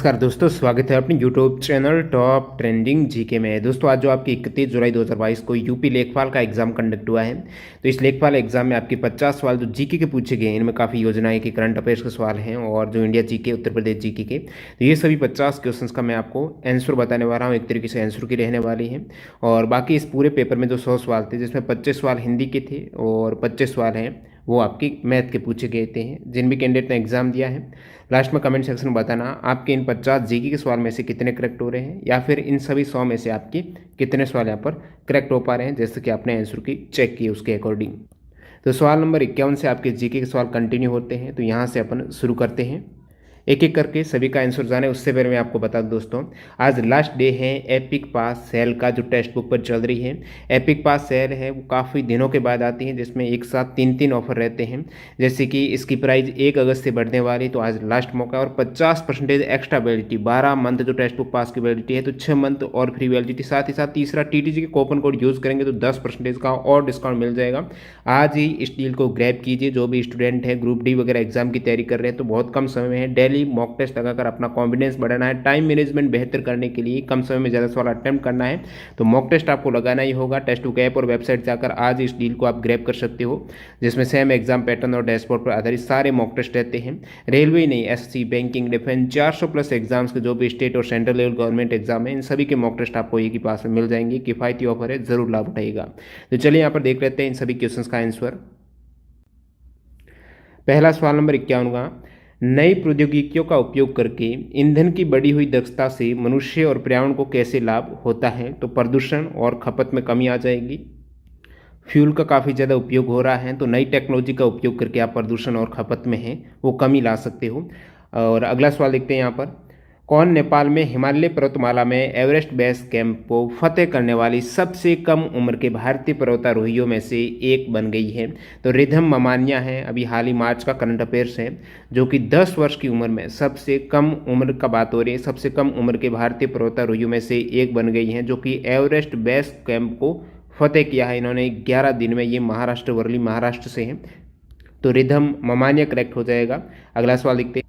नमस्कार दोस्तों, स्वागत है अपने YouTube channel top trending GK में। दोस्तों आज जो आपकी 31 जुलाई 2022 को यूपी लेखपाल का एग्जाम कंडक्ट हुआ है, तो इस लेखपाल एग्जाम में आपके 50 सवाल जो जीके के पूछे गए हैं, इनमें काफ़ी योजनाएं के करंट अफेयर्स के सवाल हैं और जो India GK, Uttar Pradesh GK के, तो ये सभी 50 क्वेश्चंस का मैं आपको आंसर बताने वाला हूँ। एक तरीके से आंसर की रहने वाली है। और बाकी इस पूरे पेपर में जो 100 सवाल थे, जिसमें 25 सवाल हिंदी के थे और 25 सवाल हैं वो आपकी मैथ के पूछे गए थे। जिन भी कैंडिडेट ने एग्जाम दिया है, लास्ट में कमेंट सेक्शन में बताना आपके इन 50 जीके के सवाल में से कितने करेक्ट हो रहे हैं, या फिर इन सभी 100 में से आपके कितने सवाल यहाँ पर करेक्ट हो पा रहे हैं, जैसे कि आपने आंसर की चेक की उसके अकॉर्डिंग। तो सवाल नंबर 51 से आपके जीके के सवाल कंटिन्यू होते हैं। तो यहाँ से अपन शुरू करते हैं, एक एक करके सभी का आंसर जाने। उससे पहले मैं आपको बता दूं दोस्तों, आज लास्ट डे है एपिक पास सेल का, जो टेक्स्ट बुक पर चल रही है। एपिक पास सेल है वो काफ़ी दिनों के बाद आती है, जिसमें एक साथ 3 ऑफर रहते हैं। जैसे कि इसकी प्राइस 1 अगस्त से बढ़ने वाली, तो आज लास्ट मौका। और 50% एक्स्ट्रा वैलिडिटी, 12 मंथ जो टेक्स्ट बुक पास की वैलिडिटी है, तो 6 मंथ और फ्री वैलिडिटी। साथ ही साथ तीसरा TTG के कूपन कोड यूज़ करेंगे तो 10% का और डिस्काउंट मिल जाएगा। आज ही इस डील को ग्रैब कीजिए। जो भी स्टूडेंट है ग्रुप डी वगैरह एग्जाम की तैयारी कर रहे हैं, तो बहुत कम समय में है। डेली मॉक टेस्ट लगाकर अपना कॉन्फिडेंस बढ़ाना है। टाइम मैनेजमेंट बेहतर करने के लिए कम समय में ज़्यादा सवाल अटेम्प्ट करना है, तो मॉक टेस्ट आपको लगाना ही होगा। टेस्ट बुक ऐप और वेबसाइट जाकर आज इस डील को आप ग्रैब कर सकते हो, जिसमें सेम एग्जाम पैटर्न और डैशबोर्ड पर आधारित सारे मॉक टेस्ट रहते हैं। रेलवे नहीं, SC, बैंकिंग, डिफेंस, 400+ एग्जाम्स के जो भी स्टेट और सेंट्रल लेवल गवर्नमेंट एग्जाम है, इन सभी के मॉक टेस्ट आपको एक ही पास में मिल जाएंगे। किफायती ऑफर है, जरूर लाभ उठाइएगा। तो चलिए यहाँ पर देख लेते हैं इन सभी क्वेश्चन का आंसर। पहला सवाल नंबर 51 का, नई प्रौद्योगिकियों का उपयोग करके ईंधन की बढ़ी हुई दक्षता से मनुष्य और पर्यावरण को कैसे लाभ होता है। तो प्रदूषण और खपत में कमी आ जाएगी। फ्यूल का काफ़ी ज़्यादा उपयोग हो रहा है, तो नई टेक्नोलॉजी का उपयोग करके आप प्रदूषण और खपत में है वो कमी ला सकते हो। और अगला सवाल देखते हैं यहाँ पर, कौन नेपाल में हिमालय पर्वतमाला में एवरेस्ट बेस कैंप को फतेह करने वाली सबसे कम उम्र के भारतीय पर्वतारोहियों में से एक बन गई है। तो रिधम ममानिया है। अभी हाल ही मार्च का करंट अफेयर्स है, जो कि 10 वर्ष की उम्र में सबसे कम उम्र का बात हो रही है। सबसे कम उम्र के भारतीय पर्वतारोहियों में से एक बन गई हैं, जो कि एवरेस्ट बेस कैंप को फतेह किया है इन्होंने 11 दिन में। ये महाराष्ट्र, वर्ली महाराष्ट्र से हैं, तो रिधम ममानिया करेक्ट हो जाएगा। अगला सवाल देखते हैं,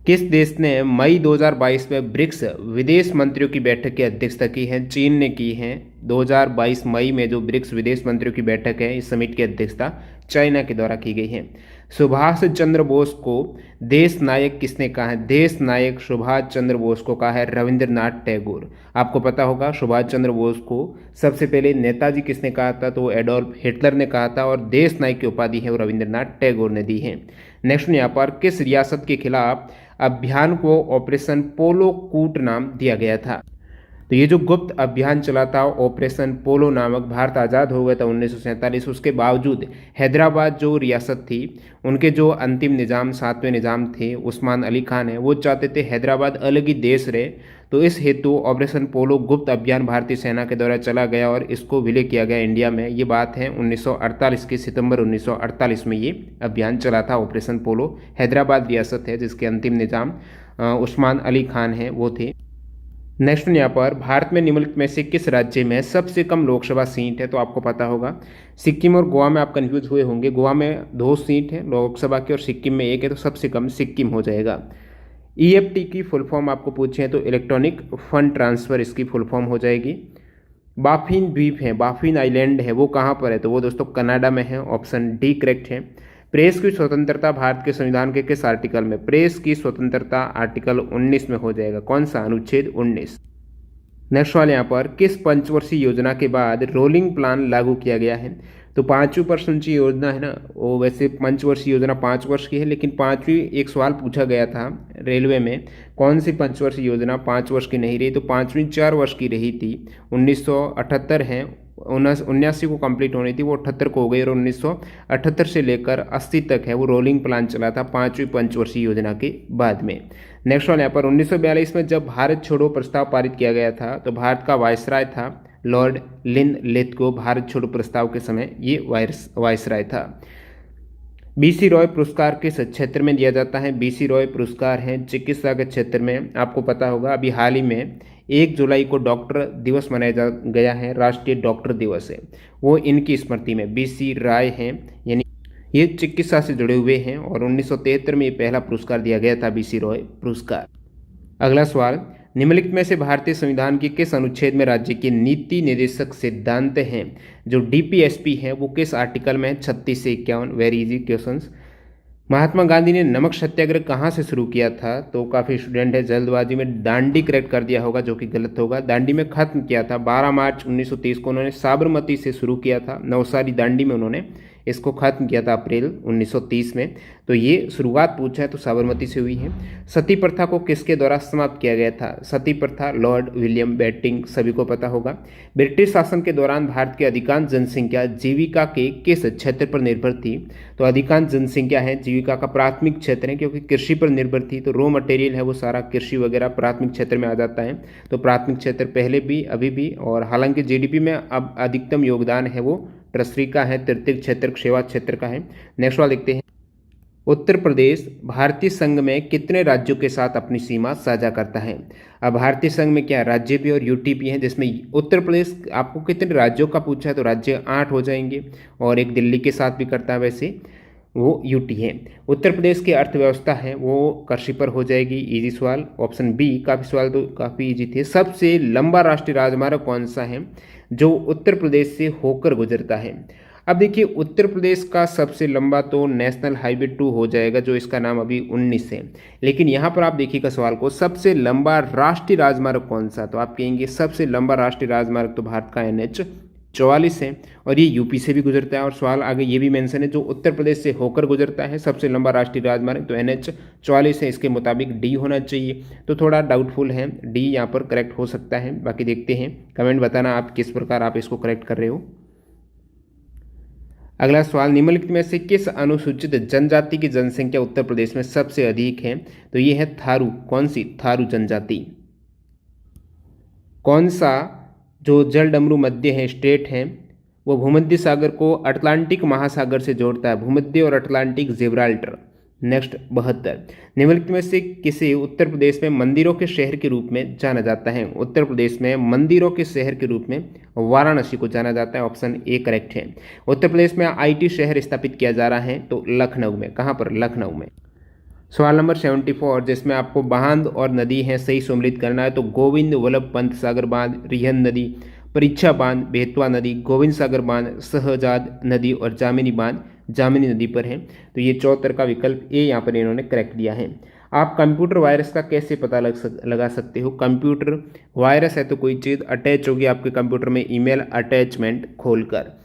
किस देश ने मई 2022 में ब्रिक्स विदेश मंत्रियों की बैठक की अध्यक्षता की है। चीन ने की है। 2022 मई में जो ब्रिक्स विदेश मंत्रियों की बैठक है, इस समिट की अध्यक्षता चाइना के द्वारा की गई है। सुभाष चंद्र बोस को देश नायक किसने कहा है। देश नायक सुभाष चंद्र बोस को कहा है रविंद्रनाथ टैगोर। आपको पता होगा सुभाष चंद्र बोस को सबसे पहले नेताजी किसने कहा था, तो एडोल्फ हिटलर ने कहा था, और देश नायक की उपाधि है वो रविंद्रनाथ टैगोर ने दी है। नेक्स्ट यहाँ पर, किस रियासत के खिलाफ अभियान को ऑपरेशन पोलो कूट नाम दिया गया था। तो ये जो गुप्त अभियान चला था ऑपरेशन पोलो नामक, भारत आज़ाद हो गया था 1947। उसके बावजूद हैदराबाद जो रियासत थी, उनके जो अंतिम निज़ाम, 7वें निज़ाम थे उस्मान अली खान है, वो चाहते थे हैदराबाद अलग ही देश रहे। तो इस हेतु ऑपरेशन पोलो गुप्त अभियान भारतीय सेना के द्वारा चला गया और इसको विलय किया गया इंडिया में। ये बात है 1948 के सितंबर 1948 में ये अभियान चला था ऑपरेशन पोलो। हैदराबाद रियासत है जिसके अंतिम निज़ाम उस्मान अली खान है वो थे। नेक्स्ट यहाँ पर, भारत में निम्नलिखित में से किस राज्य में सबसे कम लोकसभा सीट है। तो आपको पता होगा सिक्किम और गोवा में आप कंफ्यूज हुए होंगे। गोवा में 2 सीट है लोकसभा की और सिक्किम में 1 है, तो सबसे कम सिक्किम हो जाएगा। EFT की फुल फॉर्म आपको पूछे तो इलेक्ट्रॉनिक फंड ट्रांसफ़र इसकी फुल फॉर्म हो जाएगी। बाफिन द्वीप है, बाफिन आइलैंड है, वो कहाँ पर है, तो वो दोस्तों कनाडा में है। ऑप्शन डी करेक्ट है। प्रेस की स्वतंत्रता भारत के संविधान के किस आर्टिकल में। प्रेस की स्वतंत्रता आर्टिकल 19 में हो जाएगा। कौन सा, अनुच्छेद 19। नेक्स्ट सवाल यहाँ पर, किस पंचवर्षीय योजना के बाद रोलिंग प्लान लागू किया गया है। तो 5वीं पंचवर्षीय योजना है ना, वो वैसे पंचवर्षीय योजना 5 वर्ष की है, लेकिन 5वीं एक सवाल पूछा गया था रेलवे में, कौन सी पंचवर्षीय योजना 5 वर्ष की नहीं रही। तो 5वीं 4 वर्ष की रही थी। 1978 है, 79 को कंप्लीट होनी थी, वो 78 को हो गई, और 1978 से लेकर 80 तक है वो रोलिंग प्लान चला था 5वीं पंचवर्षीय योजना के बाद में। नेक्स्ट वन यहाँ पर, 1942 में जब भारत छोड़ो प्रस्ताव पारित किया गया था, तो भारत का वायसराय था लॉर्ड लिन लिथगो। भारत छोड़ो प्रस्ताव के समय ये वायसराय था। BC रॉय पुरस्कार किस क्षेत्र में दिया जाता है। BC रॉय पुरस्कार है चिकित्सा के क्षेत्र में। आपको पता होगा अभी हाल ही में 1 जुलाई को डॉक्टर दिवस मनाया गया है, राष्ट्रीय डॉक्टर दिवस है, वो इनकी स्मृति में BC रॉय हैं, यानी ये चिकित्सा से जुड़े हुए हैं। और 1973 में ये पहला पुरस्कार दिया गया था BC रॉय पुरस्कार। अगला सवाल, निम्नलिखित में से भारतीय संविधान के किस अनुच्छेद में राज्य के नीति निर्देशक सिद्धांत हैं जो डीपीएसपी है वो किस आर्टिकल में है? 36 से 51। Very easy questions. Mahatma Gandhi ने नमक सत्याग्रह कहाँ से शुरू किया था? तो काफ़ी स्टूडेंट है जल्दबाजी में दांडी करेक्ट कर दिया होगा, जो कि गलत होगा। दांडी में खत्म किया था 12 मार्च 1930 को उन्होंने साबरमती से शुरू किया था। नवसारी दांडी में उन्होंने इसको खत्म किया था अप्रैल 1930 में। तो ये शुरुआत पूछा है तो साबरमती से हुई है। सती प्रथा को किसके द्वारा समाप्त किया गया था? सती प्रथा लॉर्ड विलियम बेंटिंक, सभी को पता होगा। ब्रिटिश शासन के दौरान भारत की अधिकांश जनसंख्या जीविका के किस क्षेत्र पर निर्भर थी? तो अधिकांश जनसंख्या है जीविका का प्राथमिक क्षेत्र है, क्योंकि कृषि पर निर्भर थी। तो रॉ मटेरियल है वो सारा कृषि वगैरह प्राथमिक क्षेत्र में आ जाता है। तो प्राथमिक क्षेत्र पहले भी अभी भी, और हालांकि जीडीपी में अब अधिकतम योगदान है वो ट्रस्टी का है, तृतीय क्षेत्र सेवा क्षेत्र का है। नेक्स्ट वाला देखते हैं। उत्तर प्रदेश भारतीय संघ में कितने राज्यों के साथ अपनी सीमा साझा करता है? अब भारतीय संघ में क्या राज्य भी और यूटी भी है, जिसमें उत्तर प्रदेश आपको कितने राज्यों का पूछा है तो राज्य 8 हो जाएंगे, और एक दिल्ली के साथ भी करता है, वैसे वो यूटी है। उत्तर प्रदेश की अर्थव्यवस्था है वो कृषि पर हो जाएगी। इजी सवाल, ऑप्शन बी। काफ़ी सवाल तो काफ़ी इजी थे। सबसे लंबा राष्ट्रीय राजमार्ग कौन सा है जो उत्तर प्रदेश से होकर गुजरता है? अब देखिए उत्तर प्रदेश का सबसे लंबा तो नेशनल हाईवे 2 हो जाएगा, जो इसका नाम अभी 19 है। लेकिन यहाँ पर आप देखिएगा सवाल को, सबसे लंबा राष्ट्रीय राजमार्ग कौन सा? तो आप कहेंगे सबसे लंबा राष्ट्रीय राजमार्ग तो भारत का NH 44 है, और ये यूपी से भी गुजरता है। और सवाल आगे ये भी मेंशन है जो उत्तर प्रदेश से होकर गुजरता है सबसे लंबा राष्ट्रीय राजमार्ग, तो NH 44 है। इसके मुताबिक डी होना चाहिए, तो थोड़ा डाउटफुल है, डी यहाँ पर करेक्ट हो सकता है। बाकी देखते हैं, कमेंट बताना आप किस प्रकार आप इसको करेक्ट कर रहे हो। अगला सवाल, निम्नलिखित में से किस अनुसूचित जनजाति की जनसंख्या उत्तर प्रदेश में सबसे अधिक है? तो ये है थारू। कौन सी? थारू जनजाति। कौन सा जो जलडमरू मध्य है स्टेट है वो भूमध्य सागर को अटलांटिक महासागर से जोड़ता है? भूमध्य और अटलांटिक जिब्राल्टर। नेक्स्ट 72, निम्नलिखित में से किसे उत्तर प्रदेश में मंदिरों के शहर के रूप में जाना जाता है? उत्तर प्रदेश में मंदिरों के शहर के रूप में वाराणसी को जाना जाता है। ऑप्शन ए करेक्ट है। उत्तर प्रदेश में IT शहर स्थापित किया जा रहा है तो लखनऊ में। कहाँ पर? लखनऊ में। सवाल नंबर 74, जिसमें आपको बांध और नदी है सही सम्मिलित करना है। तो गोविंद वल्लभ पंत सागर बांध, रिहंद नदी, परीक्षा बांध, बेतवा नदी, गोविंद सागर बांध, सहजाद नदी और जामिनी बांध जामिनी नदी पर है। तो ये 74 का विकल्प ए यहाँ पर इन्होंने करेक्ट दिया है। आप कंप्यूटर वायरस का कैसे पता लगा सकते हो? कंप्यूटर वायरस है तो कोई चीज़ अटैच होगी आपके कंप्यूटर में ईमेल अटैचमेंट खोलकर।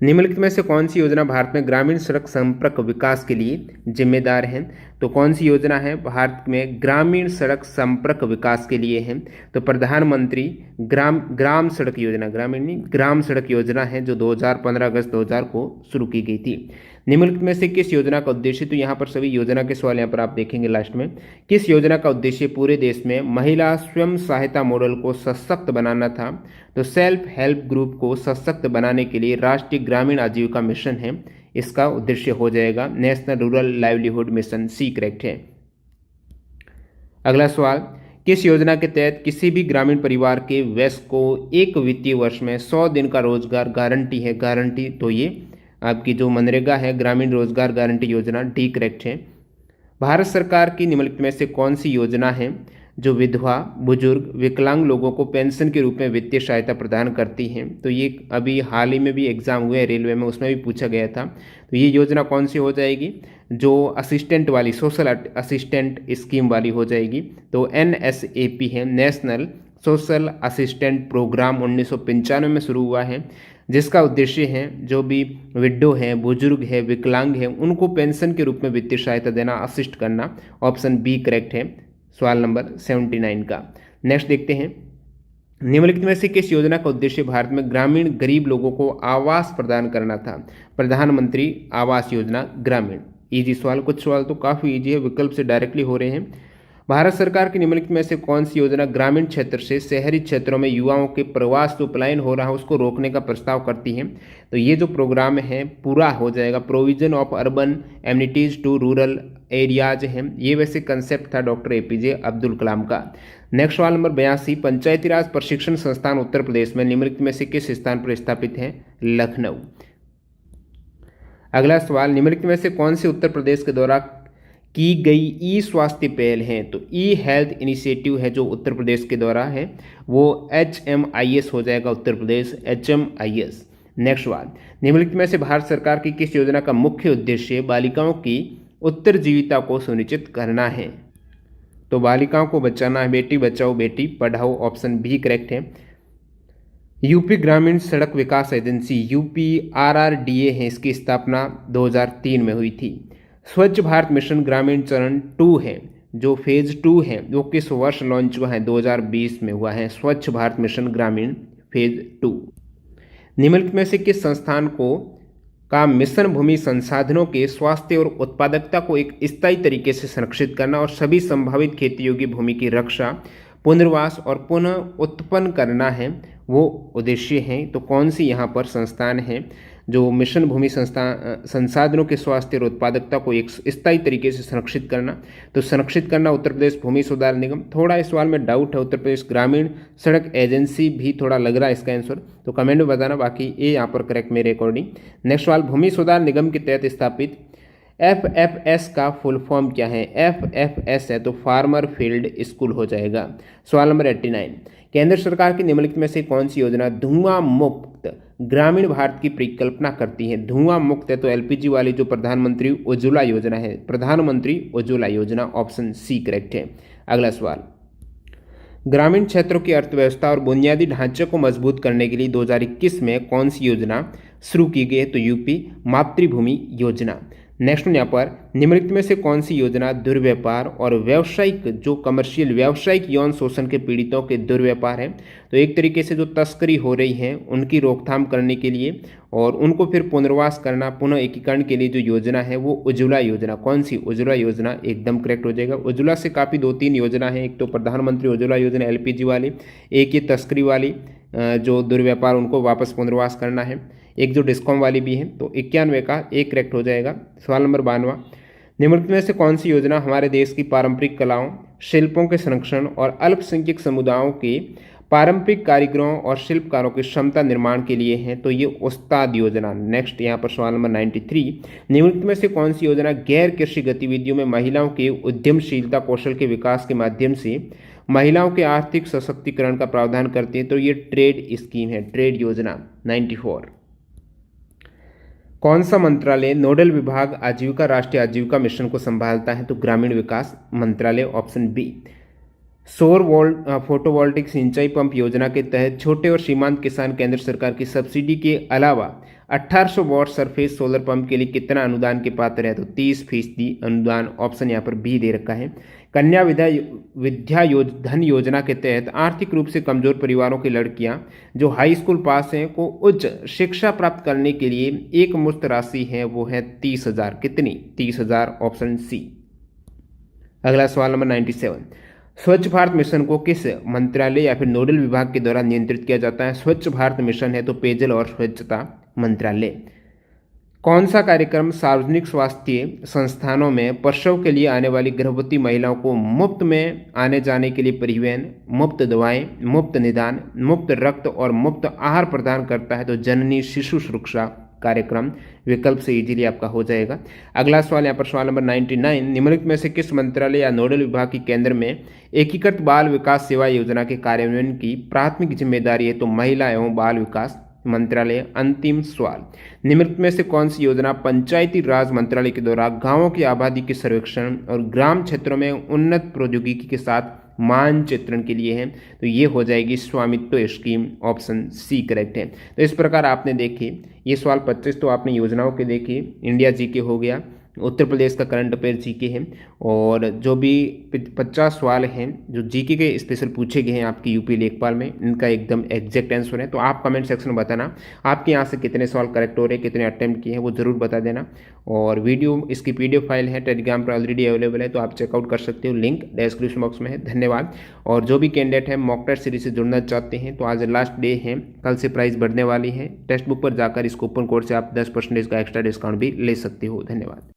निम्नलिखित में से कौन सी योजना भारत में ग्रामीण सड़क संपर्क विकास के लिए जिम्मेदार है? तो कौन सी योजना है भारत में ग्रामीण सड़क संपर्क विकास के लिए है? तो प्रधानमंत्री ग्राम सड़क योजना, ग्रामीण नहीं ग्राम सड़क योजना है, जो 2015 अगस्त 2000 को शुरू की गई थी। निम्नलिखित में से किस योजना का उद्देश्य, तो यहाँ पर सभी योजना के सवाल यहाँ पर आप देखेंगे लास्ट में। किस योजना का उद्देश्य पूरे देश में महिला स्वयं सहायता मॉडल को सशक्त बनाना था? तो सेल्फ हेल्प ग्रुप को सशक्त बनाने के लिए राष्ट्रीय ग्रामीण आजीविका मिशन है, इसका उद्देश्य हो जाएगा national rural livelihood mission. C correct है। अगला सवाल, किस योजना के तहत किसी भी ग्रामीण परिवार के वयस्क को एक वित्तीय वर्ष में 100 दिन का रोजगार गारंटी है? गारंटी तो ये आपकी जो मनरेगा है ग्रामीण रोजगार गारंटी योजना, डी करेक्ट है। भारत सरकार की निम्नलिखित में से कौन सी योजना है जो विधवा, बुजुर्ग, विकलांग लोगों को पेंशन के रूप में वित्तीय सहायता प्रदान करती है? तो ये अभी हाल ही में भी एग्जाम हुए हैं रेलवे में, उसमें भी पूछा गया था। तो ये योजना कौन सी हो जाएगी? जो असिस्टेंट वाली, सोशल असिस्टेंट स्कीम वाली हो जाएगी। तो NSAP है, नेशनल सोशल असिस्टेंट प्रोग्राम, 1995 में शुरू हुआ है, जिसका उद्देश्य है जो भी विडो है, बुजुर्ग है, विकलांग है, उनको पेंशन के रूप में वित्तीय सहायता देना, असिस्ट करना। ऑप्शन बी करेक्ट है सवाल नंबर 79 का। नेक्स्ट देखते हैं, निम्नलिखित में से किस योजना का उद्देश्य भारत में ग्रामीण गरीब लोगों को आवास प्रदान करना था? प्रधानमंत्री आवास योजना ग्रामीण। इजी सवाल, कुछ सवाल तो काफ़ी इजी है, विकल्प से डायरेक्टली हो रहे हैं। भारत सरकार की निम्नलिखित में से कौन सी योजना ग्रामीण क्षेत्र से शहरी क्षेत्रों में युवाओं के प्रवास जो पलायन हो रहा है उसको रोकने का प्रस्ताव करती है? तो ये जो प्रोग्राम है पूरा हो जाएगा, provision of urban amenities to rural areas है। ये वैसे कंसेप्ट था डॉक्टर APJ अब्दुल कलाम का। नेक्स्ट सवाल नंबर 82, पंचायती राज प्रशिक्षण संस्थान उत्तर प्रदेश में निम्नलिखित में से किस स्थान पर स्थापित है? लखनऊ। अगला सवाल, निम्नलिखित में से कौन से उत्तर प्रदेश के दौरा की गई ई स्वास्थ्य पहल है, तो ई हेल्थ इनिशिएटिव है जो उत्तर प्रदेश के द्वारा है, वो HMIS हो जाएगा, उत्तर प्रदेश HMIS। नेक्स्ट बात, निम्नलिखित में से भारत सरकार की किस योजना का मुख्य उद्देश्य बालिकाओं की उत्तरजीविता को सुनिश्चित करना है? तो बालिकाओं को बचाना है, Beti Bachao Beti Padhao, option B correct है। यूपी ग्रामीण सड़क विकास एजेंसी UPRRDA है, इसकी स्थापना 2003 में हुई थी। स्वच्छ भारत मिशन ग्रामीण चरण 2 है, जो फेज 2 है वो किस वर्ष लॉन्च हुआ है? 2020 में हुआ है स्वच्छ भारत मिशन ग्रामीण फेज 2। निम्नलिखित में से किस संस्थान का मिशन भूमि संसाधनों के स्वास्थ्य और उत्पादकता को एक स्थायी तरीके से संरक्षित करना और सभी संभावित खेती योग्य भूमि की रक्षा, पुनर्वास और पुनः उत्पन्न करना है, वो उद्देश्य हैं? तो कौन सी यहाँ पर संस्थान है जो मिशन भूमि संसाधनों के स्वास्थ्य और उत्पादकता को एक स्थायी तरीके से संरक्षित करना? तो संरक्षित करना उत्तर प्रदेश भूमि सुधार निगम। थोड़ा इस सवाल में डाउट है, उत्तर प्रदेश ग्रामीण सड़क एजेंसी भी थोड़ा लग रहा है इसका आंसर, तो कमेंट में बताना, बाकी ये यहाँ पर करेक्ट मेरे अकॉर्डिंग। नेक्स्ट सवाल, भूमि सुधार निगम के तहत स्थापित FFS का फुल फॉर्म क्या है? FFS है तो फार्मर फील्ड स्कूल हो जाएगा। सवाल नंबर 89, केंद्र सरकार की निम्नलिखित में से कौन सी योजना धुआं मुक्त ग्रामीण भारत की परिकल्पना करती है? धुआं मुक्त है तो LPG वाली जो प्रधानमंत्री उज्ज्वला योजना है, प्रधानमंत्री उज्ज्वला योजना, ऑप्शन सी करेक्ट है। अगला सवाल, ग्रामीण क्षेत्रों की अर्थव्यवस्था और बुनियादी ढांचे को मजबूत करने के लिए 2021 में कौन सी योजना शुरू की गई है? तो UP मातृभूमि योजना। नेक्स्ट यहाँ पर निम्नलिखित में से कौन सी योजना दुर्व्यापार और व्यावसायिक जो कमर्शियल व्यावसायिक यौन शोषण के पीड़ितों के दुर्व्यापार है, तो एक तरीके से जो तस्करी हो रही है उनकी रोकथाम करने के लिए और उनको फिर पुनर्वास करना, पुनः एकीकरण के लिए जो योजना है वो उज्ज्वला योजना। कौन सी? उज्ज्वला योजना, एकदम करेक्ट हो जाएगा। उज्ज्वला से काफ़ी 2-3 योजना है, एक तो प्रधानमंत्री उज्ज्वला योजना LPG वाली, एक ये तस्करी वाली जो दुर्व्यापार उनको वापस पुनर्वास करना है, एक जो डिस्कॉम वाली भी है, तो 91 का एक करेक्ट हो जाएगा। सवाल नंबर 92, निम्नलिखित में से कौन सी योजना हमारे देश की पारंपरिक कलाओं, शिल्पों के संरक्षण और अल्पसंख्यक समुदायों के पारंपरिक कारीगरों और शिल्पकारों की क्षमता निर्माण के लिए है? तो ये उस्ताद योजना। नेक्स्ट यहाँ पर सवाल नंबर 93, निम्नलिखित में से कौन सी योजना गैर कृषि गतिविधियों में महिलाओं के उद्यमशीलता कौशल के विकास के माध्यम से महिलाओं के आर्थिक सशक्तिकरण का प्रावधान करती है? तो ये ट्रेड स्कीम है, ट्रेड योजना। 94, कौन सा मंत्रालय नोडल विभाग आजीविका राष्ट्रीय आजीविका मिशन को संभालता है? तो ग्रामीण विकास मंत्रालय, ऑप्शन बी। सौर फोटोवोल्टिक सिंचाई पंप योजना के तहत छोटे और सीमांत किसान केंद्र सरकार की सब्सिडी के अलावा 1800 वॉट सरफेस सोलर पंप के लिए कितना अनुदान के पात्र है? तो 30% अनुदान, ऑप्शन यहाँ पर बी दे रखा है। कन्या विद्या धन योजना के तहत आर्थिक रूप से कमजोर परिवारों की लड़कियां जो हाई स्कूल पास हैं को उच्च शिक्षा प्राप्त करने के लिए एक मुफ्त राशि है, वो है 30,000। कितनी? 30,000, ऑप्शन सी। अगला सवाल नंबर 97, स्वच्छ भारत मिशन को किस मंत्रालय या फिर नोडल विभाग के द्वारा नियंत्रित किया जाता है? स्वच्छ भारत मिशन है तो पेयजल और स्वच्छता मंत्रालय। कौन सा कार्यक्रम सार्वजनिक स्वास्थ्य संस्थानों में प्रसव के लिए आने वाली गर्भवती महिलाओं को मुफ्त में आने जाने के लिए परिवहन, मुफ्त दवाएं, मुफ्त निदान, मुफ्त रक्त और मुफ्त आहार प्रदान करता है? तो जननी शिशु सुरक्षा कार्यक्रम, विकल्प से इजीली आपका हो जाएगा। अगला सवाल यहाँ पर सवाल नंबर 99, निम्नलिखित में से किस मंत्रालय या नोडल विभाग के केंद्र में एकीकृत बाल विकास सेवा योजना के कार्यान्वयन की प्राथमिक जिम्मेदारी है? तो महिला एवं बाल विकास मंत्रालय। अंतिम सवाल, निम्नलिखित में से कौन सी योजना पंचायती राज मंत्रालय के द्वारा गांवों की आबादी के सर्वेक्षण और ग्राम क्षेत्रों में उन्नत प्रौद्योगिकी के साथ मानचित्रण के लिए है? तो ये हो जाएगी स्वामित्व स्कीम, ऑप्शन सी करेक्ट है। तो इस प्रकार आपने देखे ये सवाल 25 तो आपने योजनाओं के देखे, इंडिया जीके हो गया, उत्तर प्रदेश का करंट अफेयर जीके है, और जो भी 50 सवाल हैं जो जीके के स्पेशल पूछे गए हैं आपकी यूपी लेखपाल में, इनका एकदम एग्जैक्ट आंसर है। तो आप कमेंट सेक्शन में बताना आपके यहाँ से कितने सवाल करेक्ट हो रहे हैं, कितने अटेम्प्ट किए हैं, वो जरूर बता देना। और वीडियो इसकी PDF फाइल है टेलीग्राम पर ऑलरेडी अवेलेबल है, तो आप चेकआउट कर सकते हो, लिंक डिस्क्रिप्शन बॉक्स में है। धन्यवाद। और जो भी कैंडिडेट है मॉक टेस्ट सीरीज से जुड़ना चाहते हैं तो आज लास्ट डे है, कल से प्राइस बढ़ने वाली है। टेक्स्ट बुक पर जाकर इस कूपन कोड से आप 10% का एक्स्ट्रा डिस्काउंट भी ले सकते हो। धन्यवाद।